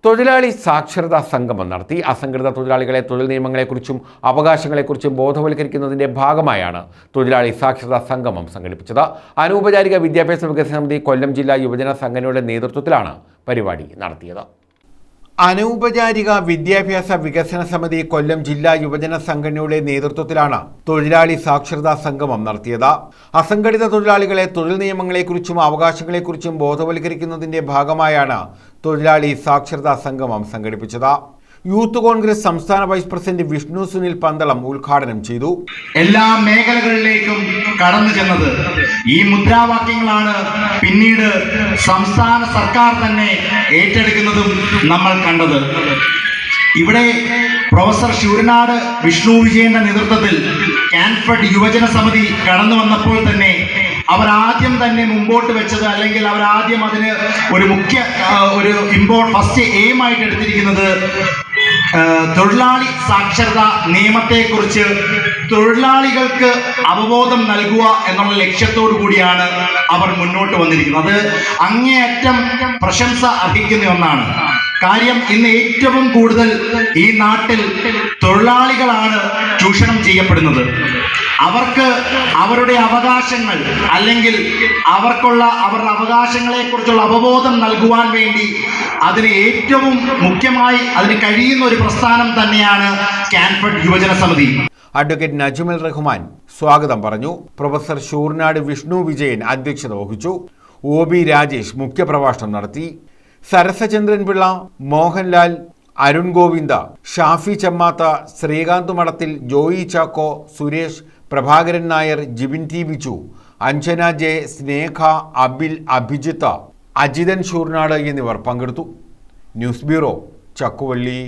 തൊഴിലാളി സാക്ഷരതാ സംഗമം നടത്തി. അസംഘടിത തൊഴിലാളികളെ തൊഴിൽ നിയമങ്ങളെക്കുറിച്ചും അവകാശങ്ങളെക്കുറിച്ചും ബോധവൽക്കരിക്കുന്നതിന്റെ ഭാഗമായാണ് തൊഴിലാളി സാക്ഷരതാ സംഗമം സംഘടിപ്പിച്ചത്. അനൗപചാരിക വിദ്യാഭ്യാസ വികസന സമിതി കൊല്ലം ജില്ലാ യുവജന സംഘടനയുടെ നേതൃത്വത്തിലാണ് പരിപാടി നടത്തിയത്. അനൗപചാരിക വിദ്യാഭ്യാസ വികസന സമിതി കൊല്ലം ജില്ലാ യുവജന സംഘടനയുടെ നേതൃത്വത്തിലാണ് തൊഴിലാളി സാക്ഷരതാ സംഗമം നടത്തിയത്. അസംഘടിത തൊഴിലാളികളെ തൊഴിൽ നിയമങ്ങളെക്കുറിച്ചും അവകാശങ്ങളെക്കുറിച്ചും ബോധവൽക്കരിക്കുന്നതിന്റെ ഭാഗമായാണ് തൊഴിലാളി സാക്ഷരതാ സംഗമം സംഘടിപ്പിച്ചത്. യൂത്ത് കോൺഗ്രസ് സംസ്ഥാന വൈസ് പ്രസിഡന്റ് വിഷ്ണു സുനിൽ പന്തളം ഉദ്ഘാടനം ചെയ്തു. എല്ലാ മേഖലകളിലേക്കും കടന്നു ചെന്നത് ഈ മുദ്രാവാക്യങ്ങളാണ് പിന്നീട് സംസ്ഥാന സർക്കാർ തന്നെ ഏറ്റെടുക്കുന്നതും നമ്മൾ കണ്ടത്. ഇവിടെ പ്രൊഫസർ ശൂരനാട് വിഷ്ണു വിജയന്റെ നേതൃത്വത്തിൽ കാൻഫഡ് യുവജന സമിതി കടന്നു വന്നപ്പോൾ തന്നെ അവർ ആദ്യം തന്നെ മുമ്പോട്ട് വെച്ചത്, അല്ലെങ്കിൽ അവർ ആദ്യം അതിന് ഒരു ഫസ്റ്റ് എയിം ആയിട്ട് എടുത്തിരിക്കുന്നത് തൊഴിലാളി സാക്ഷരതാ നിയമത്തെക്കുറിച്ച് തൊഴിലാളികൾക്ക് അവബോധം നൽകുക എന്നുള്ള ലക്ഷ്യത്തോടു കൂടിയാണ് അവർ മുന്നോട്ട് വന്നിരിക്കുന്നത്. അത് അങ്ങേയറ്റം പ്രശംസ അർഹിക്കുന്ന ഒന്നാണ്. കാര്യം ഇന്ന് ഏറ്റവും കൂടുതൽ ഈ നാട്ടിൽ തൊഴിലാളികളാണ് ചൂഷണം ചെയ്യപ്പെടുന്നത്. അവർക്ക് അവരുടെ അവകാശങ്ങൾ, അല്ലെങ്കിൽ അവരുടെ അവകാശങ്ങളെ കുറിച്ചുള്ള അവബോധം നൽകുവാൻ വേണ്ടി അതിന് ഏറ്റവും മുഖ്യമായി അതിന് കഴിയുന്ന ഒരു പ്രസ്ഥാനം തന്നെയാണ് കാൻഫഡ് യുവജന സമിതി. അഡ്വക്കേറ്റ് നജ്മുൽ റഹ്മാൻ സ്വാഗതം പറഞ്ഞു. പ്രൊഫസർ ശൂർനാട് വിഷ്ണു വിജയൻ അധ്യക്ഷത വഹിച്ചു. OB രാജേഷ് മുഖ്യപ്രഭാഷണം നടത്തി. സരസചന്ദ്രൻ പിള്ള, മോഹൻലാൽ, അരുൺ ഗോവിന്ദ, ഷാഫി ചമ്മാത്ത, ശ്രീകാന്ത് മഠത്തിൽ, ജോയി ചാക്കോ, സുരേഷ്, പ്രഭാകരൻ നായർ, ജിബിൻ ടി ബിച്ചു, അഞ്ജന ജെ, സ്നേഹ, അബിൽ, അഭിജിത്ത്, അജിതൻ ശൂർനാട് എന്നിവർ പങ്കെടുത്തു. News bureau, Chakkuvalli.